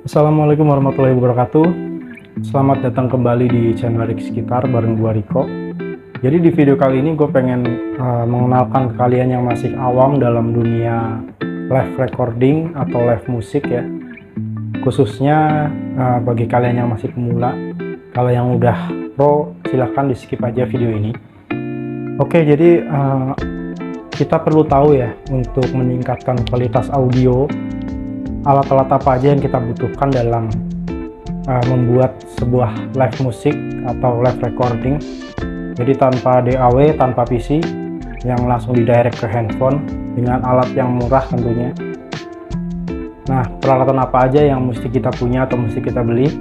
Assalamualaikum warahmatullahi wabarakatuh. Selamat datang kembali di channel Rizky Gitar bareng gua Riko. Jadi di video kali ini gue pengen mengenalkan ke kalian yang masih awam dalam dunia live recording atau live musik ya. Khususnya bagi kalian yang masih pemula. Kalau yang udah pro silahkan di skip aja video ini. Oke, jadi kita perlu tahu ya, untuk meningkatkan kualitas audio, alat-alat apa aja yang kita butuhkan dalam membuat sebuah live musik atau live recording. Jadi tanpa DAW, tanpa PC, yang langsung didirect ke handphone dengan alat yang murah tentunya. Nah, peralatan apa aja yang mesti kita punya atau mesti kita beli?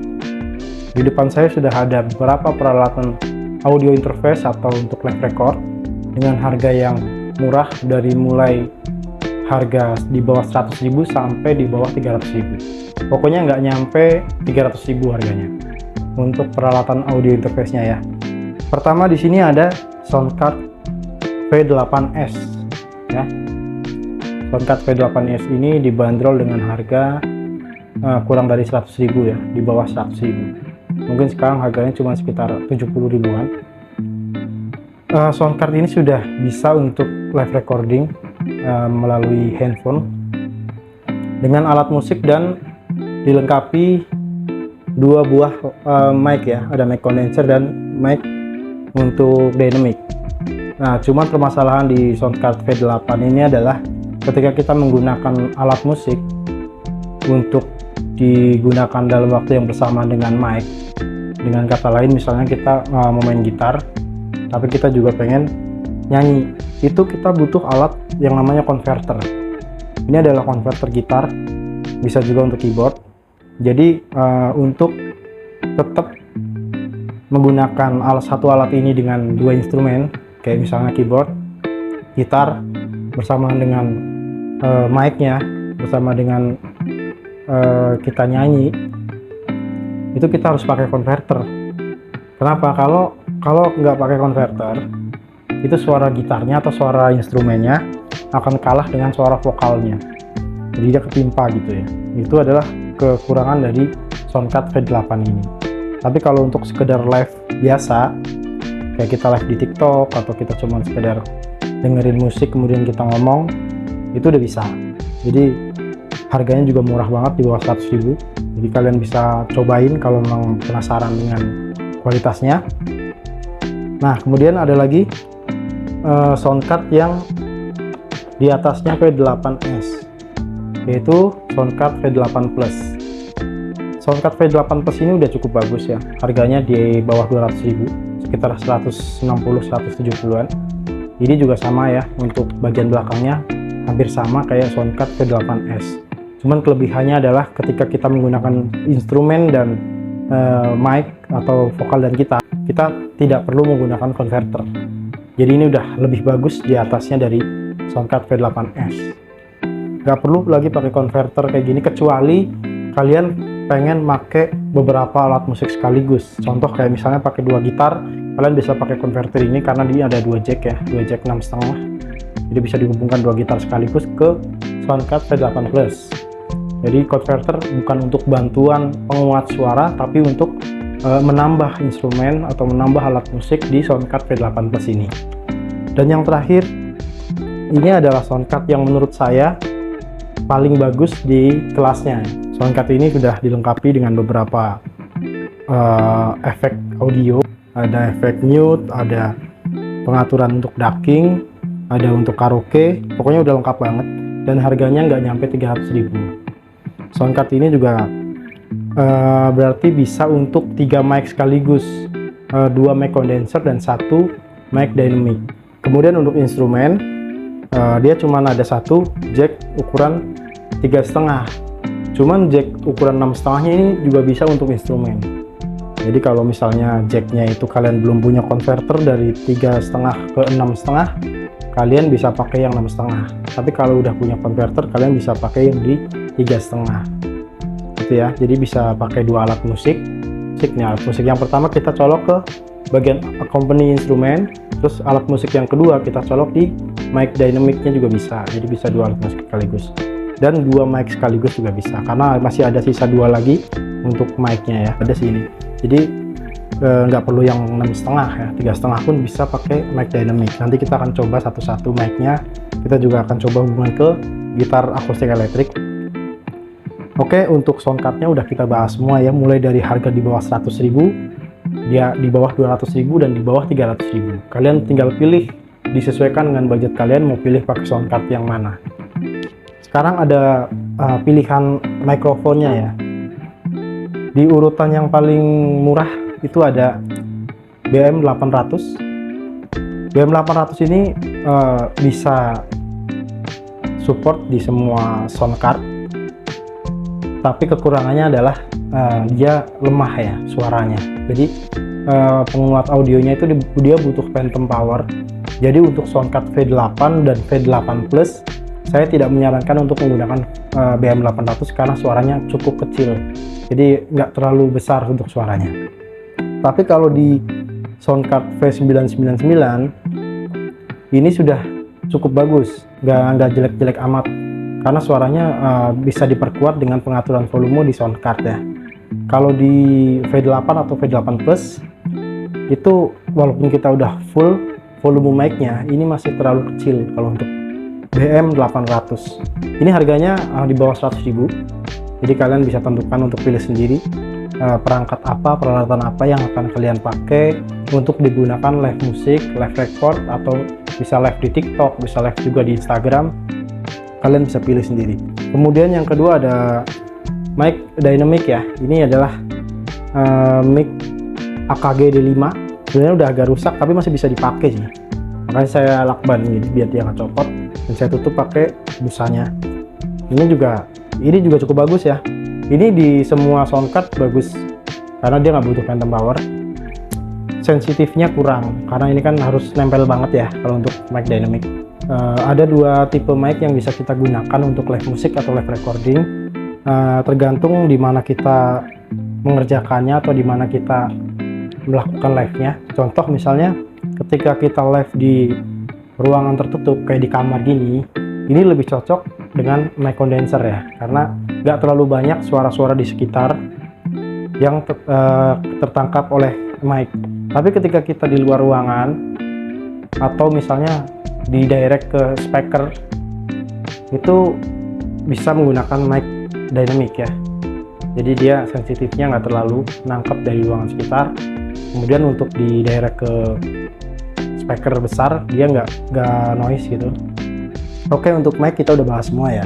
Di depan saya sudah ada beberapa peralatan audio interface atau untuk live record dengan harga yang murah, dari mulai harga di bawah 100.000 sampai di bawah 300.000. Pokoknya nggak nyampe 300.000 harganya untuk peralatan audio interface-nya ya. Pertama di sini ada Soundcard V8S ya. Soundcard V8S ini dibanderol dengan harga kurang dari 100.000 ya, di bawah 100.000. Mungkin sekarang harganya cuma sekitar 70 ribuan. Soundcard ini sudah bisa untuk live recording melalui handphone dengan alat musik dan dilengkapi dua buah mic ya, ada mic condenser dan mic untuk dynamic. Nah, cuman permasalahan di Soundcard V8 ini adalah ketika kita menggunakan alat musik untuk digunakan dalam waktu yang bersamaan dengan mic, dengan kata lain misalnya kita mau main gitar tapi kita juga pengen nyanyi, itu kita butuh alat yang namanya converter. Ini adalah converter gitar, bisa juga untuk keyboard. Jadi untuk tetap menggunakan satu alat ini dengan dua instrumen, kayak misalnya keyboard, gitar, bersama dengan mic-nya, bersama dengan kita nyanyi, itu kita harus pakai converter. Kenapa? Kalau nggak pakai converter, itu suara gitarnya atau suara instrumennya akan kalah dengan suara vokalnya, jadi dia ketimpa gitu ya. Itu adalah kekurangan dari Soundcard V8 ini. Tapi kalau untuk sekedar live biasa, kayak kita live di TikTok atau kita cuma sekedar dengerin musik kemudian kita ngomong, itu udah bisa. Jadi harganya juga murah banget, di bawah 100.000. Jadi kalian bisa cobain kalau memang penasaran dengan kualitasnya. Nah, kemudian ada lagi soundcard yang di atasnya V8S, yaitu Soundcard V8 Plus. Soundcard V8 Plus ini udah cukup bagus ya, harganya di bawah 200.000, sekitar 160-170an. Ini juga sama ya, untuk bagian belakangnya hampir sama kayak Soundcard V8S. Cuman kelebihannya adalah ketika kita menggunakan instrumen dan mic atau vokal dan gitar, kita tidak perlu menggunakan converter. Jadi ini udah lebih bagus di atasnya dari Soundcard V8S. Gak perlu lagi pakai converter kayak gini, kecuali kalian pengen pakai beberapa alat musik sekaligus. Contoh kayak misalnya pakai dua gitar, kalian bisa pakai converter ini karena dia ada dua jack ya, dua jack 6,5. Jadi bisa dihubungkan dua gitar sekaligus ke Soundcard V8 Plus. Jadi converter bukan untuk bantuan penguat suara, tapi untuk menambah instrumen atau menambah alat musik di Soundcard V8 Plus ini. Dan yang terakhir, ini adalah soundcard yang menurut saya paling bagus di kelasnya. Soundcard ini sudah dilengkapi dengan beberapa efek audio, ada efek mute, ada pengaturan untuk ducking, ada untuk karaoke, pokoknya udah lengkap banget. Dan harganya nggak nyampe 300.000. Soundcard ini juga berarti bisa untuk 3 mic sekaligus, 2 mic condenser dan 1 mic dynamic. Kemudian untuk instrumen, dia cuma ada satu jack ukuran 3,5. Cuman jack ukuran 6,5 ini juga bisa untuk instrumen. Jadi kalau misalnya jacknya itu kalian belum punya converter dari 3,5 ke 6,5, kalian bisa pakai yang 6,5. Tapi kalau udah punya converter, kalian bisa pakai yang di 3,5. Ya, jadi bisa pakai dua alat musik. Alat musik yang pertama kita colok ke bagian accompany instrumen, terus alat musik yang kedua kita colok di mic dynamicnya juga bisa. Jadi bisa dua alat musik sekaligus. dan 2 mic sekaligus juga bisa, karena masih ada sisa 2 lagi untuk mic-nya ya, ada sini. Jadi nggak perlu yang 6,5 ya, 3,5 pun bisa pakai mic dynamic. Nanti kita akan coba satu-satu mic-nya. Kita juga akan coba hubungan ke gitar akustik elektrik. Oke, untuk sound card-nya udah kita bahas semua ya, mulai dari harga di bawah 100.000, dia di bawah 200.000, dan di bawah 300.000. Kalian tinggal pilih, disesuaikan dengan budget kalian mau pilih pakai sound card yang mana. Sekarang ada pilihan mikrofonnya ya. Di urutan yang paling murah itu ada BM800. BM800 ini bisa support di semua sound card, tapi kekurangannya adalah dia lemah ya suaranya. Jadi penguat audionya itu dia butuh phantom power. Jadi untuk sound card V8 dan V8 Plus, saya tidak menyarankan untuk menggunakan BM800 karena suaranya cukup kecil, jadi nggak terlalu besar untuk suaranya. Tapi kalau di sound card V999 ini sudah cukup bagus, nggak jelek-jelek amat, karena suaranya bisa diperkuat dengan pengaturan volume di sound card ya. Kalau di V8 atau V8 Plus itu walaupun kita udah full volume mic-nya, ini masih terlalu kecil kalau untuk BM800. Ini harganya di bawah 100.000. Jadi kalian bisa tentukan untuk pilih sendiri perangkat apa, peralatan apa yang akan kalian pakai untuk digunakan live musik, live record, atau bisa live di TikTok, bisa live juga di Instagram. Kalian bisa pilih sendiri. Kemudian yang kedua ada mic dynamic ya. Ini adalah mic AKG D5. Sebenarnya udah agak rusak tapi masih bisa dipakai sih. Makanya saya lakban gini biar dia nggak copot, dan saya tutup pakai busanya. Ini juga cukup bagus ya. Ini di semua sound card bagus karena dia nggak butuh phantom power. Sensitifnya kurang karena ini kan harus nempel banget ya kalau untuk mic dynamic. Ada 2 tipe mic yang bisa kita gunakan untuk live musik atau live recording, tergantung di mana kita mengerjakannya atau di mana kita melakukan live-nya. Contoh misalnya ketika kita live di ruangan tertutup kayak di kamar gini, ini lebih cocok dengan mic condenser ya, karena nggak terlalu banyak suara-suara di sekitar yang tertangkap oleh mic. Tapi ketika kita di luar ruangan atau misalnya di direct ke speaker, itu bisa menggunakan mic dynamic ya. Jadi dia sensitifnya nggak terlalu nangkep dari ruangan sekitar. Kemudian untuk di direct ke speaker besar, dia nggak noise gitu. Oke, untuk mic kita udah bahas semua ya.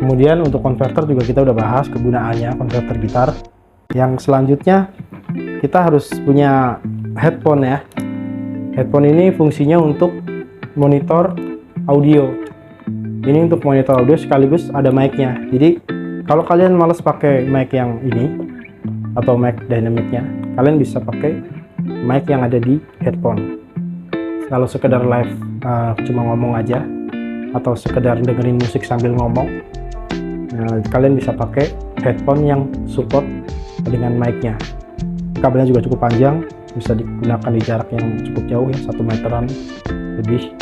Kemudian untuk converter juga kita udah bahas kegunaannya, converter gitar. Yang selanjutnya kita harus punya headphone ya. Headphone ini fungsinya untuk monitor audio. Ini untuk monitor audio sekaligus ada mic-nya. Jadi kalau kalian males pakai mic yang ini atau mic dynamic-nya, kalian bisa pakai mic yang ada di headphone. Kalau sekedar live cuma ngomong aja atau sekedar dengerin musik sambil ngomong, kalian bisa pakai headphone yang support dengan mic-nya. Kabelnya juga cukup panjang, bisa digunakan di jarak yang cukup jauh ya, 1 meteran lebih.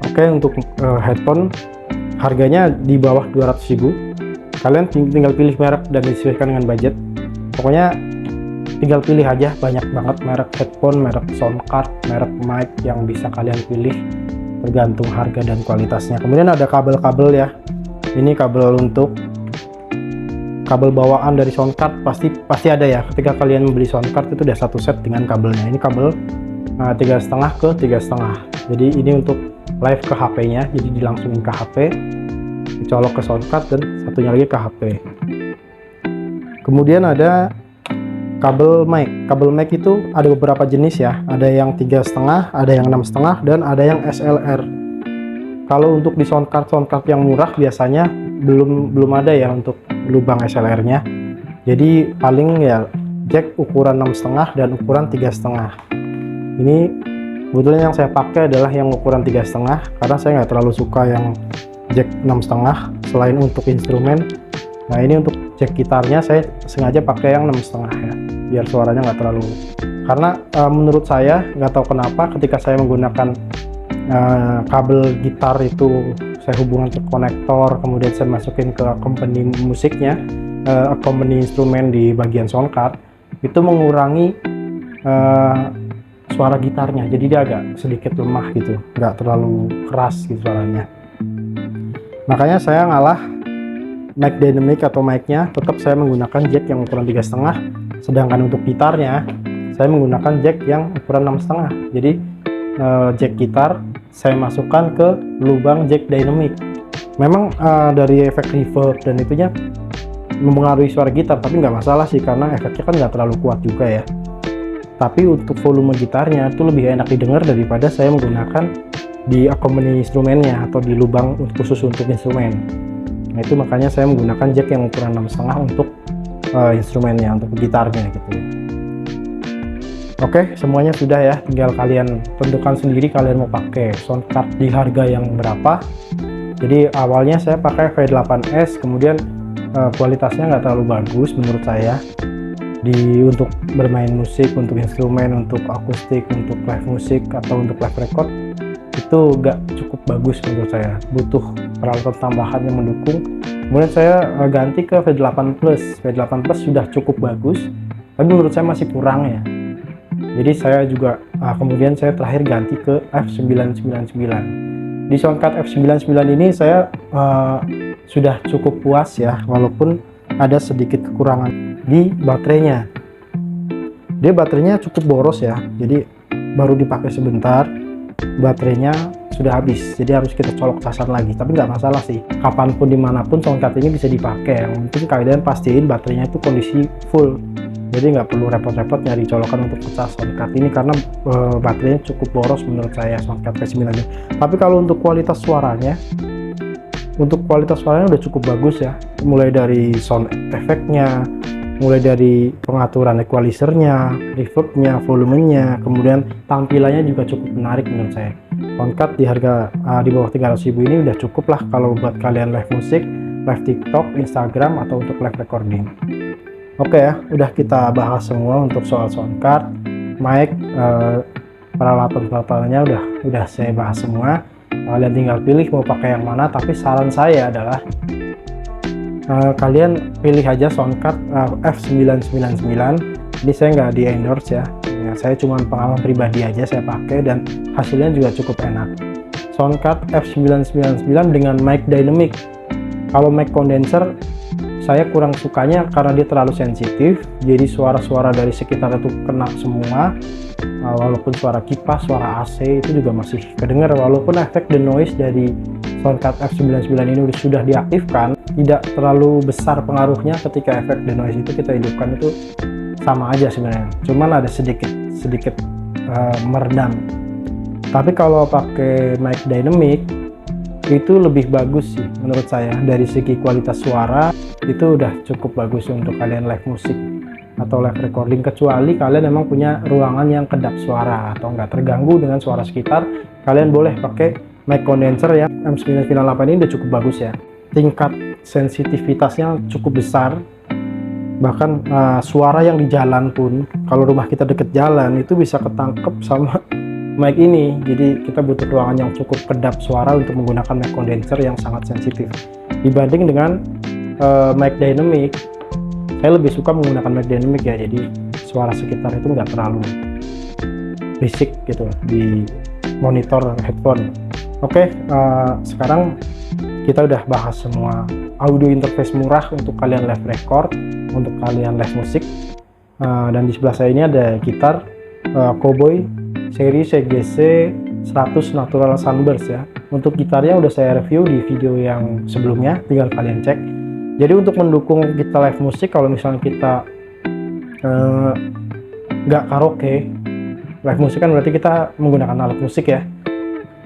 Oke, untuk headphone harganya di bawah 200.000. Kalian tinggal pilih merek dan disesuaikan dengan budget. Pokoknya tinggal pilih aja, banyak banget merek headphone, merek sound card, merek mic yang bisa kalian pilih tergantung harga dan kualitasnya. Kemudian ada kabel-kabel ya. Ini kabel untuk kabel bawaan dari sound card pasti ada ya. Ketika kalian membeli sound card itu udah satu set dengan kabelnya. Ini kabel 3,5 ke 3,5. Jadi ini untuk live ke HP-nya, jadi dilangsungin ke HP, dicolok ke sound card, dan satunya lagi ke HP. Kemudian ada kabel mic. Kabel mic itu ada beberapa jenis ya. Ada yang 3,5, ada yang 6,5, dan ada yang SLR. Kalau untuk di sound card yang murah biasanya belum ada ya untuk lubang SLR-nya. Jadi paling ya jack ukuran 6,5 dan ukuran 3,5. Ini kebetulan yang saya pakai adalah yang ukuran 3,5 karena saya nggak terlalu suka yang jack 6,5 selain untuk instrumen. Nah, ini untuk jack gitarnya saya sengaja pakai yang 6,5 ya, biar suaranya nggak terlalu, karena menurut saya nggak tahu kenapa ketika saya menggunakan kabel gitar itu saya hubungan ke konektor, kemudian saya masukin ke company musiknya, company instrumen di bagian sound card, itu mengurangi suara gitarnya, jadi dia agak sedikit lemah gitu, nggak terlalu keras gitu suaranya. Makanya saya ngalah mic dynamic atau mic-nya, tetap saya menggunakan jack yang ukuran 3,5, sedangkan untuk gitarnya saya menggunakan jack yang ukuran 6,5. Jadi jack gitar saya masukkan ke lubang jack dynamic. Memang dari efek reverb dan itunya mempengaruhi suara gitar, tapi nggak masalah sih karena efeknya kan nggak terlalu kuat juga ya. Tapi untuk volume gitarnya itu lebih enak didengar daripada saya menggunakan di accompany instrumennya atau di lubang khusus untuk instrumen. Nah itu makanya saya menggunakan jack yang ukuran 6,5 untuk instrumennya, untuk gitarnya gitu. Oke, semuanya sudah ya, tinggal kalian tentukan sendiri kalian mau pakai sound card di harga yang berapa. Jadi awalnya saya pakai V8S, kemudian kualitasnya nggak terlalu bagus menurut saya. Untuk bermain musik, untuk instrumen, untuk akustik, untuk live musik atau untuk live record itu gak cukup bagus menurut saya, butuh peralatan tambahan yang mendukung. Kemudian saya ganti ke V8 Plus. V8 Plus sudah cukup bagus, tapi menurut saya masih kurang ya. Jadi saya juga kemudian saya terakhir ganti ke F999. Di soundcard F99 ini saya sudah cukup puas ya, walaupun ada sedikit kekurangan di baterainya. Dia baterainya cukup boros ya, jadi baru dipakai sebentar baterainya sudah habis, jadi harus kita colok casan lagi. Tapi nggak masalah sih, kapanpun dimanapun soundcard ini bisa dipakai. Yang penting kalian pastiin baterainya itu kondisi full, jadi nggak perlu repot-repot nyari colokan untuk pecah soundcard ini karena baterainya cukup boros menurut saya soundcard V9 ini. Tapi kalau untuk kualitas suaranya udah cukup bagus ya, mulai dari sound efeknya, mulai dari pengaturan equalizernya, reverbnya, volumenya, kemudian tampilannya juga cukup menarik menurut saya. Soundcard di harga di bawah 300.000 ini udah cukup lah kalau buat kalian live musik, live TikTok, Instagram, atau untuk live recording. Oke ya, udah kita bahas semua untuk soal soundcard, mic, peralatan-peralatannya udah saya bahas semua. Kalian tinggal pilih mau pakai yang mana, tapi saran saya adalah kalian pilih aja soundcard F999. Ini saya nggak di endorse ya, saya cuma pengalaman pribadi aja saya pakai dan hasilnya juga cukup enak. Soundcard F999 dengan mic dynamic. Kalau mic condenser saya kurang sukanya karena dia terlalu sensitif, jadi suara-suara dari sekitar itu kena semua. Walaupun suara kipas, suara AC itu juga masih kedengar, walaupun efek the noise dari soundcard F99 ini sudah diaktifkan, tidak terlalu besar pengaruhnya ketika efek the noise itu kita hidupkan, itu sama aja sebenarnya, cuman ada sedikit meredam. Tapi kalau pakai mic dynamic itu lebih bagus sih menurut saya, dari segi kualitas suara itu udah cukup bagus untuk kalian live musik atau live recording, kecuali kalian memang punya ruangan yang kedap suara atau nggak terganggu dengan suara sekitar, kalian boleh pakai mic condenser yang M998 ini udah cukup bagus ya, tingkat sensitivitasnya cukup besar. Bahkan suara yang di jalan pun, kalau rumah kita deket jalan itu bisa ketangkep sama mic ini. Jadi kita butuh ruangan yang cukup kedap suara untuk menggunakan mic condenser yang sangat sensitif dibanding dengan mic dynamic. Saya lebih suka menggunakan mic dynamic ya, jadi suara sekitar itu nggak terlalu berisik gitu di monitor headphone. Oke, sekarang kita udah bahas semua audio interface murah untuk kalian live record, untuk kalian live musik. Dan di sebelah saya ini ada gitar Cowboy seri CGC 100 Natural Sunburst ya. Untuk gitarnya udah saya review di video yang sebelumnya, tinggal kalian cek. Jadi untuk mendukung kita live musik, kalau misalnya kita nggak karaoke, live musik kan berarti kita menggunakan alat musik ya.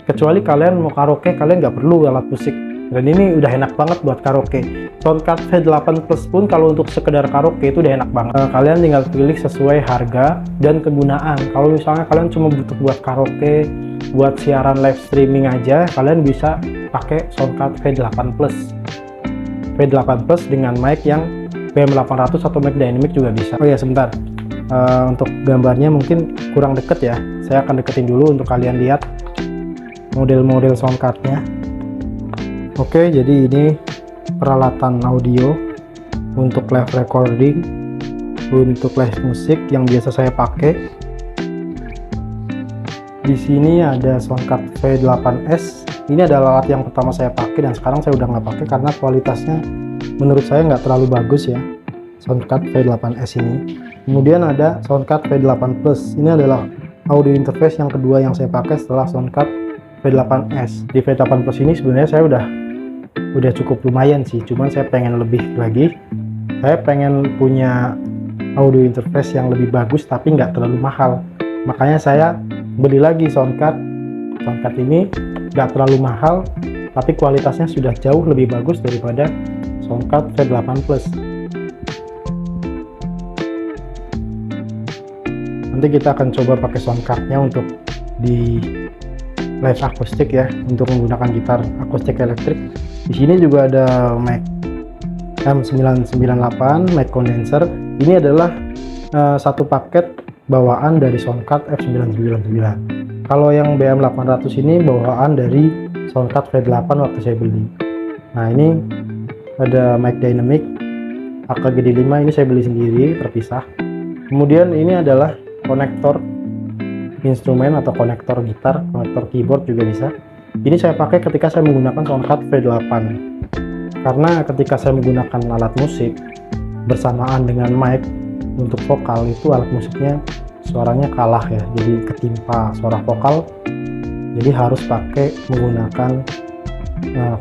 Kecuali kalian mau karaoke, kalian nggak perlu alat musik. Dan ini udah enak banget buat karaoke. Soundcard V8 Plus pun kalau untuk sekedar karaoke itu udah enak banget. Kalian tinggal pilih sesuai harga dan kegunaan. Kalau misalnya kalian cuma butuh buat karaoke, buat siaran live streaming aja, kalian bisa pakai soundcard V8 Plus. V8 Plus dengan mic yang BM800 atau mic dynamic juga bisa. Oh ya sebentar, untuk gambarnya mungkin kurang deket ya, saya akan deketin dulu untuk kalian lihat model-model soundcardnya. Oke, jadi ini peralatan audio untuk live recording, untuk live musik yang biasa saya pakai. Di sini ada Soundcard V8S. Ini adalah alat yang pertama saya pakai dan sekarang saya udah nggak pakai karena kualitasnya menurut saya nggak terlalu bagus ya, Soundcard V8S ini. Kemudian ada Soundcard V8 Plus. Ini adalah audio interface yang kedua yang saya pakai setelah Soundcard V8S. Di V8 Plus ini sebenarnya saya udah cukup lumayan sih, cuman saya pengen lebih lagi. Saya pengen punya audio interface yang lebih bagus tapi nggak terlalu mahal, makanya saya beli lagi Soundcard ini. Nggak terlalu mahal tapi kualitasnya sudah jauh lebih bagus daripada Soundcard V8 Plus. Nanti kita akan coba pakai soundcardnya untuk di live akustik ya, untuk menggunakan gitar akustik elektrik. Di sini juga ada mic M998 mic condenser. Ini adalah satu paket bawaan dari Soundcard F999. Kalau yang BM800 ini bawaan dari Soundcard V8 waktu saya beli. Nah, ini ada mic dynamic AKGD5, ini saya beli sendiri terpisah. Kemudian ini adalah konektor instrumen atau konektor gitar, konektor keyboard juga bisa. Ini saya pakai ketika saya menggunakan Soundcard V8, karena ketika saya menggunakan alat musik bersamaan dengan mic untuk vokal, itu alat musiknya suaranya kalah ya, jadi ketimpa suara vokal. Jadi harus pakai menggunakan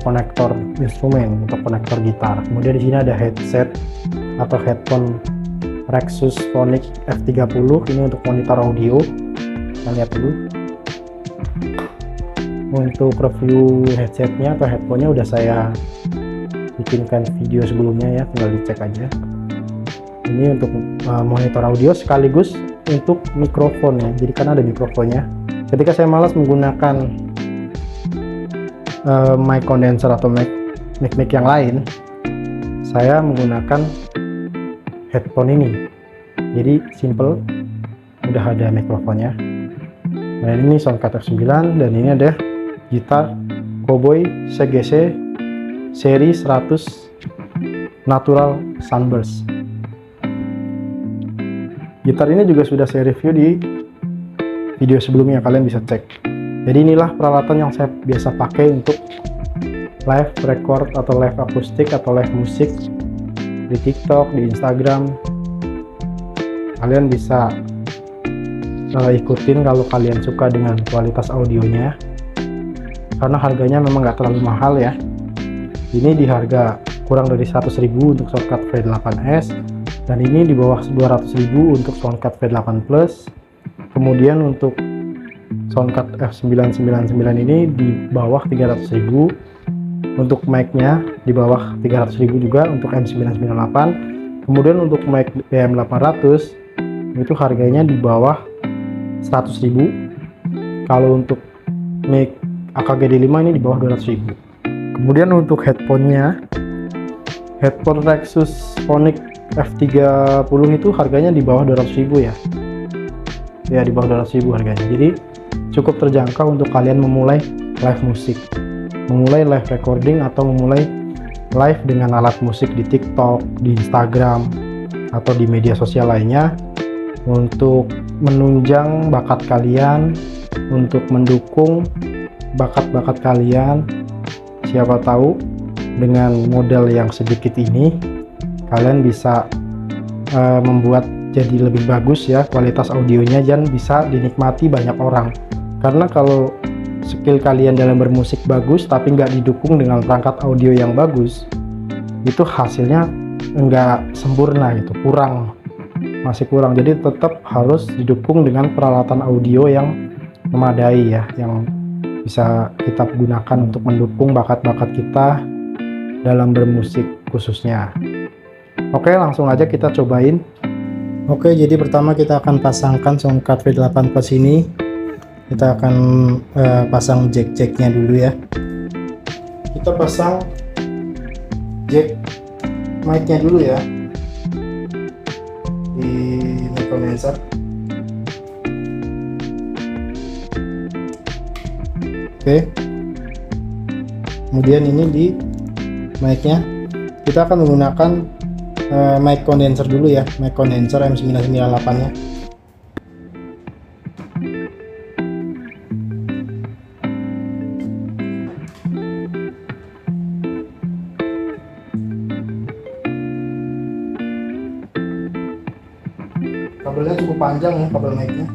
konektor instrumen untuk konektor gitar. Kemudian di sini ada headset atau headphone Rexus Phonic F30, ini untuk monitor audio. Kita lihat dulu. Untuk review headsetnya atau headphonenya udah saya bikinkan video sebelumnya ya, tinggal dicek aja. Ini untuk monitor audio sekaligus untuk mikrofon ya, jadi kan ada mikrofonnya. Ketika saya malas menggunakan mic condenser atau mic yang lain, saya menggunakan headphone ini. Jadi simple, udah ada mikrofonnya. Nah, ini Soundcard F9 dan ini ada gitar Cowboy CGC seri 100 Natural Sunburst. Gitar ini juga sudah saya review di video sebelumnya, kalian bisa cek. Jadi inilah peralatan yang saya biasa pakai untuk live record atau live akustik atau live musik di TikTok, di Instagram. Kalian bisa ikutin kalau kalian suka dengan kualitas audionya, karena harganya memang nggak terlalu mahal ya. Ini di harga kurang dari 100.000 untuk Soundcard V8S, dan ini di bawah 200.000 untuk Soundcard V8 Plus. Kemudian untuk Soundcard F999 ini di bawah 300.000. Untuk mic-nya di bawah 300.000 juga untuk M998. Kemudian untuk mic BM800 itu harganya di bawah 100.000. Kalau untuk mic AKGD5 ini di bawah 200.000. Kemudian untuk headphone-nya, headphone Rexus Phonic F30 itu harganya di bawah 200.000 ya. Ya, di bawah 200.000 harganya. Jadi cukup terjangkau untuk kalian memulai live musik, memulai live recording atau memulai live dengan alat musik di TikTok, di Instagram, atau di media sosial lainnya, untuk menunjang bakat kalian, untuk mendukung bakat-bakat kalian. Siapa tahu dengan modal yang sedikit ini kalian bisa membuat jadi lebih bagus ya kualitas audionya, dan bisa dinikmati banyak orang. Karena kalau skill kalian dalam bermusik bagus tapi nggak didukung dengan perangkat audio yang bagus, itu hasilnya nggak sempurna gitu, masih kurang. Jadi tetap harus didukung dengan peralatan audio yang memadai ya, yang bisa kita gunakan untuk mendukung bakat-bakat kita dalam bermusik khususnya. Oke, langsung aja kita cobain. Oke, jadi pertama kita akan pasangkan Soundcard V8 Plus ini. Kita akan pasang jack-jacknya dulu ya. Kita pasang jack mic-nya dulu ya di mic condenser. Oke. Kemudian ini di mic-nya kita akan menggunakan mic condenser dulu ya, mic condenser M998 nya. Kabelnya cukup panjang ya, kabel mic-nya.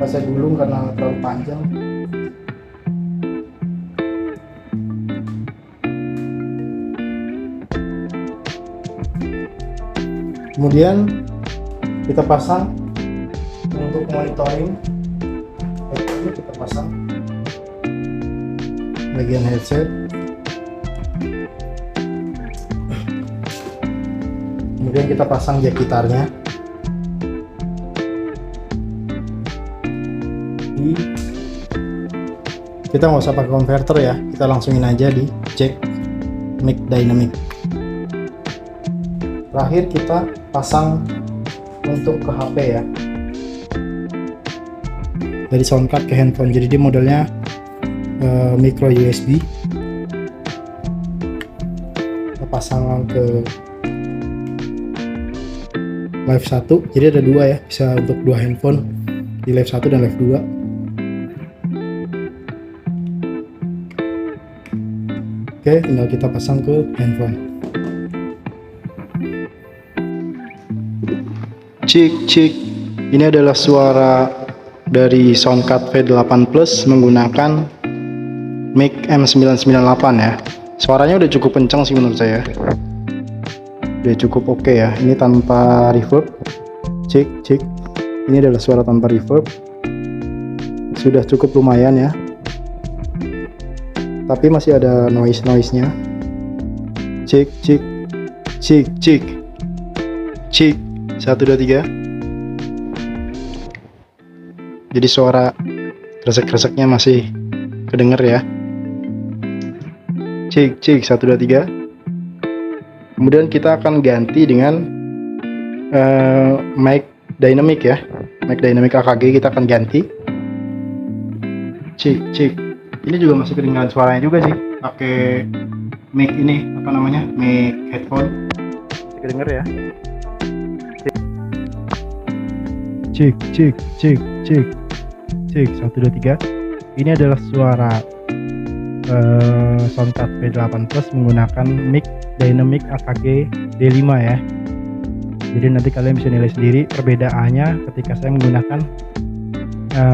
Saya gulung karena terlalu panjang. Kemudian kita pasang untuk monitoring. Ini kita pasang bagian headset. Kemudian kita pasang jack gitarnya. Kita nggak usah pakai converter ya, kita langsungin aja di jack mic dynamic. Terakhir kita pasang untuk ke HP ya, dari sound card ke handphone. Jadi dia modelnya micro USB. Kita pasang ke Live 1. Jadi ada dua ya, bisa untuk dua handphone, di Live 1 dan Live 2. Oke, tinggal kita pasang ke handphone. Cik, ini adalah suara dari Soundcard V8 Plus menggunakan mic M998 ya. Suaranya udah cukup kencang sih menurut saya, udah cukup oke ya. Ini tanpa reverb. Cik, ini adalah suara tanpa reverb, sudah cukup lumayan ya, tapi masih ada noise-nya. Cik 1 2 3. Jadi suara kresek-kreseknya masih kedenger ya. Cik 1 2 3. Kemudian kita akan ganti dengan mic dynamic ya, mic dynamic AKG kita akan ganti. Cik. Ini juga masih kedengaran suaranya juga sih, pakai mic ini apa namanya, mic headphone, masih kedenger ya. Cik 1 2 3. Ini adalah suara Soundcard V8 Plus menggunakan mic dynamic AKG D5 ya. Jadi nanti kalian bisa nilai sendiri perbedaannya ketika saya menggunakan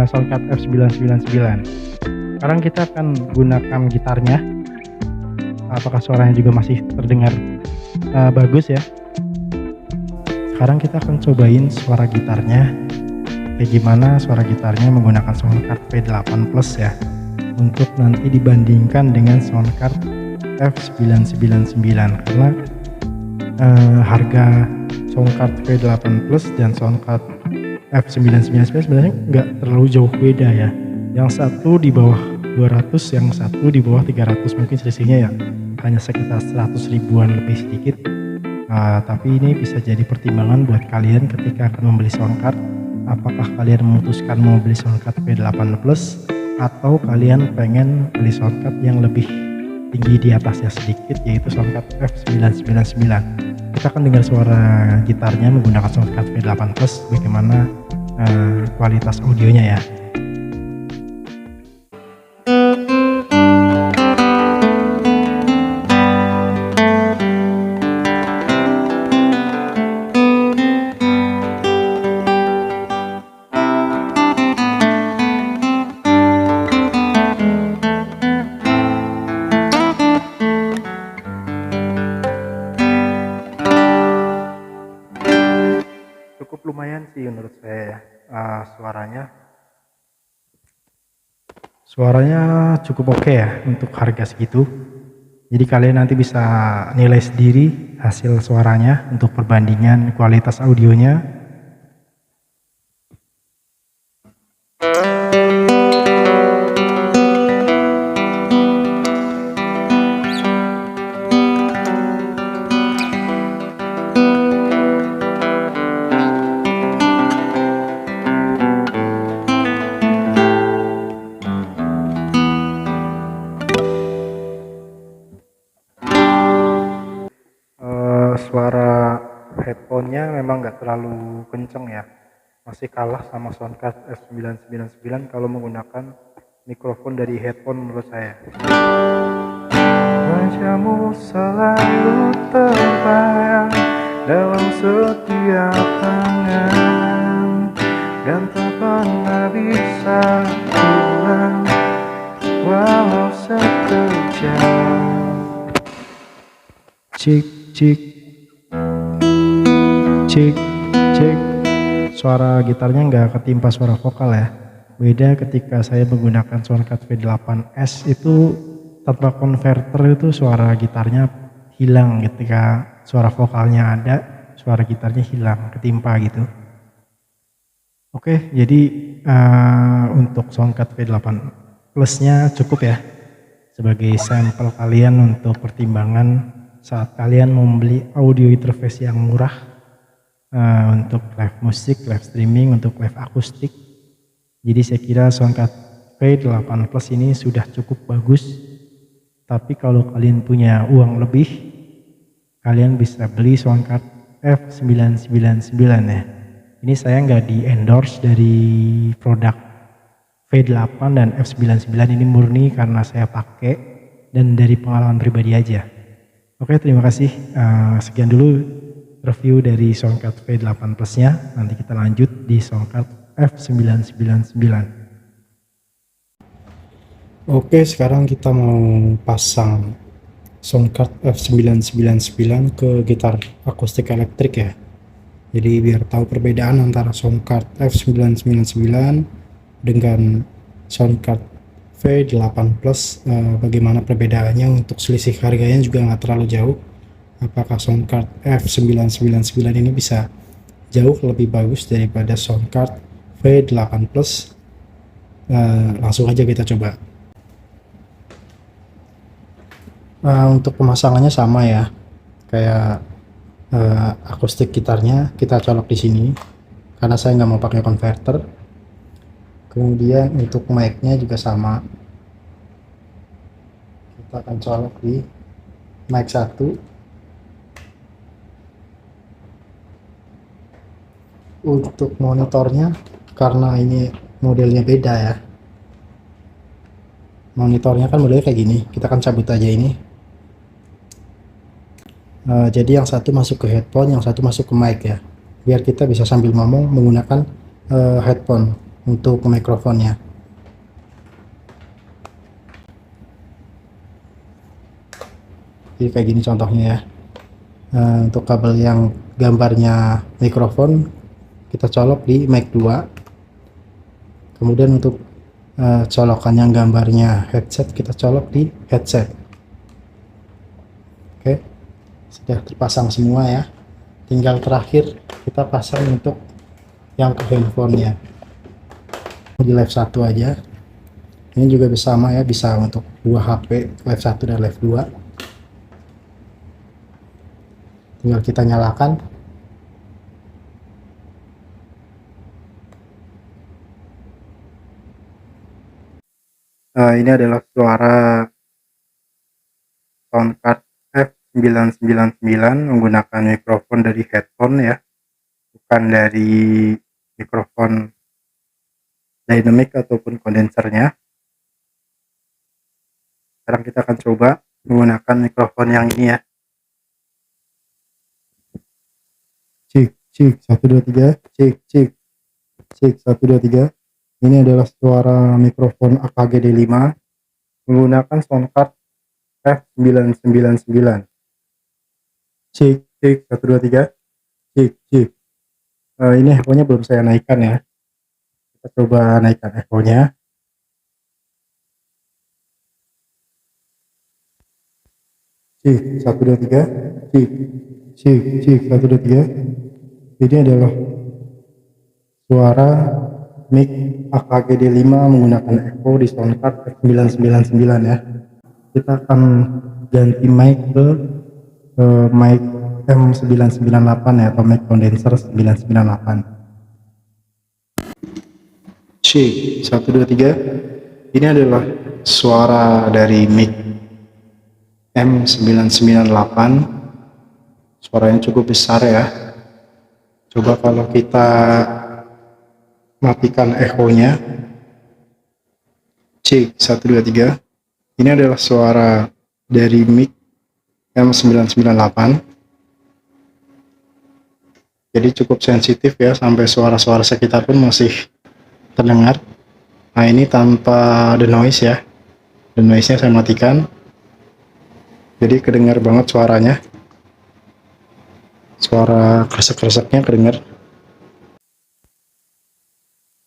Soundcard F999. Sekarang kita akan gunakan gitarnya. Apakah suaranya juga masih terdengar bagus ya? Sekarang kita akan cobain suara gitarnya. Kayak gimana suara gitarnya menggunakan Soundcard V8 Plus ya, untuk nanti dibandingkan dengan Soundcard F999, karena harga Soundcard V8 Plus dan Soundcard F999 sebenarnya nggak terlalu jauh beda ya. Yang satu di bawah 200, yang satu di bawah 300, mungkin selisihnya ya hanya sekitar 100 ribuan lebih sedikit. Tapi ini bisa jadi pertimbangan buat kalian ketika akan membeli soundcard. Apakah kalian memutuskan mau beli soundcard V8 Plus atau kalian pengen beli soundcard yang lebih tinggi di atasnya sedikit, yaitu soundcard F999. Kita akan dengar suara gitarnya menggunakan soundcard V8 Plus, bagaimana kualitas audionya ya. Cukup lumayan sih menurut saya ya. Suaranya cukup oke ya untuk harga segitu. Jadi kalian nanti bisa nilai sendiri hasil suaranya untuk perbandingan kualitas audionya. headphone-nya memang nggak terlalu kenceng ya, masih kalah sama Soundcard F999 kalau menggunakan mikrofon dari headphone menurut saya. Wajahmu selalu terbayang dalam setiap tangan, dan tak pernah bisa hilang walau sekejap. Cik cik cik cik, suara gitarnya nggak ketimpa suara vokal ya. Beda ketika saya menggunakan Soundcard V8S, itu tanpa konverter itu suara gitarnya hilang, ketika suara vokalnya ada, suara gitarnya hilang, ketimpa gitu. Oke, jadi untuk Soundcard V8 Plusnya cukup ya sebagai sampel kalian untuk pertimbangan saat kalian membeli audio interface yang murah untuk live musik, live streaming, untuk live akustik. Jadi saya kira Soundcard V8 Plus ini sudah cukup bagus. Tapi kalau kalian punya uang lebih, kalian bisa beli Soundcard F999 ya. Ini saya nggak di endorse dari produk V8 dan F99, ini murni karena saya pakai dan dari pengalaman pribadi aja. Oke, terima kasih. Sekian dulu review dari Soundcard V8 Plusnya. Nanti kita lanjut di Soundcard F999. Oke, sekarang kita mau pasang Soundcard F999 ke gitar akustik elektrik ya. Jadi biar tahu perbedaan antara Soundcard F999 dengan Soundcard V8 Plus, bagaimana perbedaannya. Untuk selisih harganya juga nggak terlalu jauh. Apakah Soundcard F999 ini bisa jauh lebih bagus daripada Soundcard V8 Plus? Langsung aja kita coba. Untuk pemasangannya sama ya, kayak akustik gitarnya kita colok di sini karena saya nggak mau pakai konverter. Kemudian untuk mic-nya juga sama, kita akan colok di mic 1. Untuk monitornya, karena ini modelnya beda ya, monitornya kan modelnya kayak gini, kita akan cabut aja ini. Jadi yang satu masuk ke headphone, yang satu masuk ke mic ya, biar kita bisa sambil ngomong menggunakan headphone untuk mikrofonnya. Jadi kayak gini contohnya ya. Untuk kabel yang gambarnya mikrofon kita colok di mic 2. Kemudian untuk colokan yang gambarnya headset kita colok di headset. Oke, sudah terpasang semua ya. Tinggal terakhir kita pasang untuk yang ke handphonenya. Di live 1 aja. Ini juga sama ya, bisa untuk 2 HP, live 1 dan live 2. Tinggal kita nyalakan. Ini adalah suara Soundcard F999 menggunakan mikrofon dari headphone ya, bukan dari mikrofon dynamic ataupun kondensernya. Sekarang kita akan coba menggunakan mikrofon yang ini ya. Cek cek 1 2 3, cek cek cek 1 2 3. Ini adalah suara mikrofon AKG D5 menggunakan Soundcard F999. Cek cek 1 2 3, cek cek. Ini echo-nya belum saya naikkan ya. Kita coba naikkan echo-nya. Cek 1 2 3, cek cek cek 1 2 3. Ini adalah suara mic AKG D5 menggunakan echo di Soundcard F999 ya. Kita akan ganti mic ke mic M998 ya, atau mic condenser 998. C 1 2 3. Ini adalah suara dari mic M998. Suaranya cukup besar ya. Coba kalau kita matikan echo-nya, C123. Ini adalah suara dari mic M998. Jadi cukup sensitif ya, sampai suara-suara sekitar pun masih terdengar. Nah ini tanpa the noise ya, the noise-nya saya matikan, jadi kedengar banget suaranya, suara kresek-kreseknya kedengar.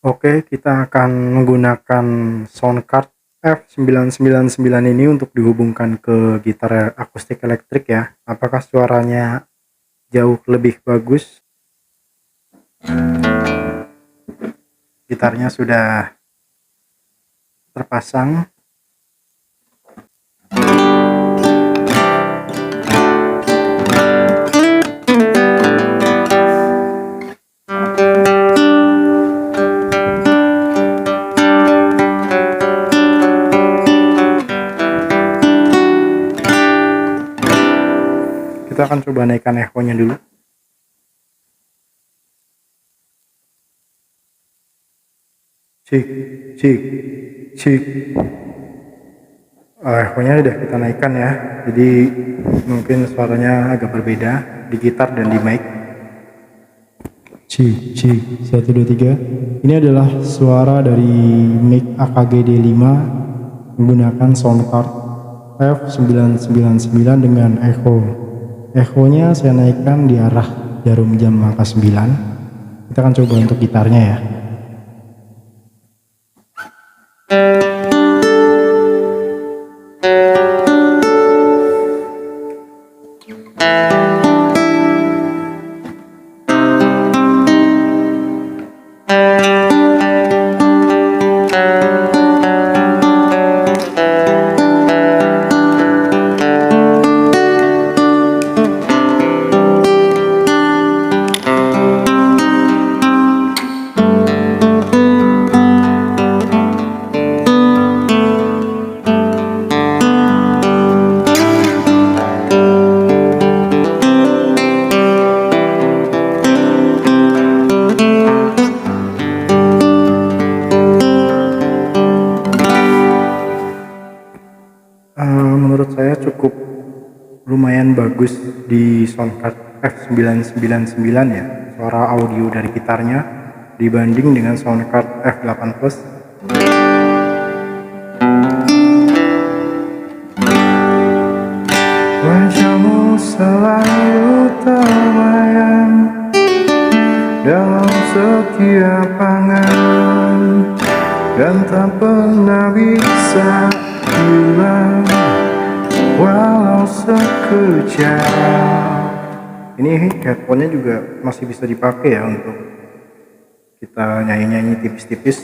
Oke, kita akan menggunakan sound card F999 ini untuk dihubungkan ke gitar akustik elektrik ya. Apakah suaranya jauh lebih bagus? Gitarnya sudah terpasang. Kita akan coba naikkan echo-nya dulu. Cik, cik, cik. Echo-nya udah kita naikkan ya. Jadi mungkin suaranya agak berbeda di gitar dan di mic. Cik, cik, 1, 2, 3. Ini adalah suara dari mic AKG D5 menggunakan sound card F999 dengan echo. Echo-nya saya naikkan di arah jarum jam angka 9. Kita akan coba untuk gitarnya ya. Menurut saya cukup lumayan bagus di soundcard F999 ya, suara audio dari gitarnya dibanding dengan soundcard F8 Plus. Wajahmu selalu terbayang dalam setiap angan dan tak pernah bisa hilang walau sekejap. Ini headphone-nya juga masih bisa dipakai ya untuk kita nyanyi-nyanyi tipis-tipis.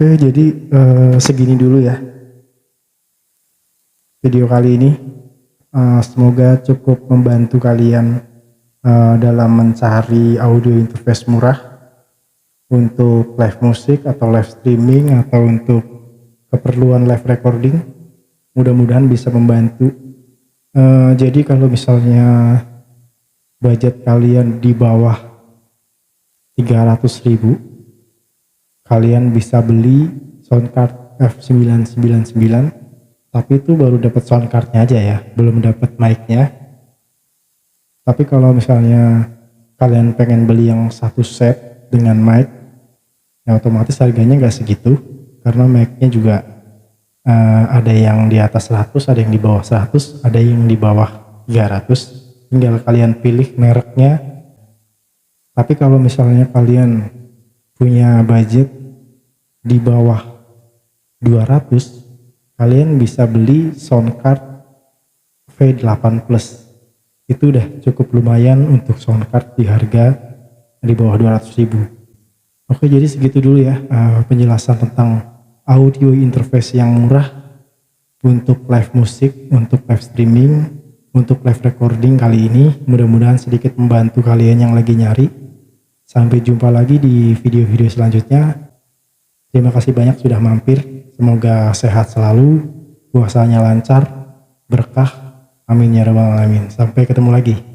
Oke, jadi segini dulu ya video kali ini. Semoga cukup membantu kalian dalam mencari audio interface murah untuk live musik atau live streaming atau untuk keperluan live recording. Mudah-mudahan bisa membantu. Jadi kalau misalnya budget kalian di bawah 300.000, kalian bisa beli soundcard F999, tapi itu baru dapat soundcardnya aja ya, belum dapat mic-nya. Tapi kalau misalnya kalian pengen beli yang satu set dengan mic, ya otomatis harganya nggak segitu, karena mic-nya juga ada yang di atas 100, ada yang di bawah 100, ada yang di bawah 300. Tinggal kalian pilih mereknya. Tapi kalau misalnya kalian punya budget di bawah 200 kalian bisa beli sound card V8 Plus. Itu udah cukup lumayan untuk sound card di harga di bawah 200.000. Oke, jadi segitu dulu ya penjelasan tentang audio interface yang murah untuk live musik, untuk live streaming, untuk live recording kali ini. Mudah-mudahan sedikit membantu kalian yang lagi nyari. Sampai jumpa lagi di video-video selanjutnya. Terima kasih banyak sudah mampir. Semoga sehat selalu, puasanya lancar, berkah. Amin ya rabbal alamin. Sampai ketemu lagi.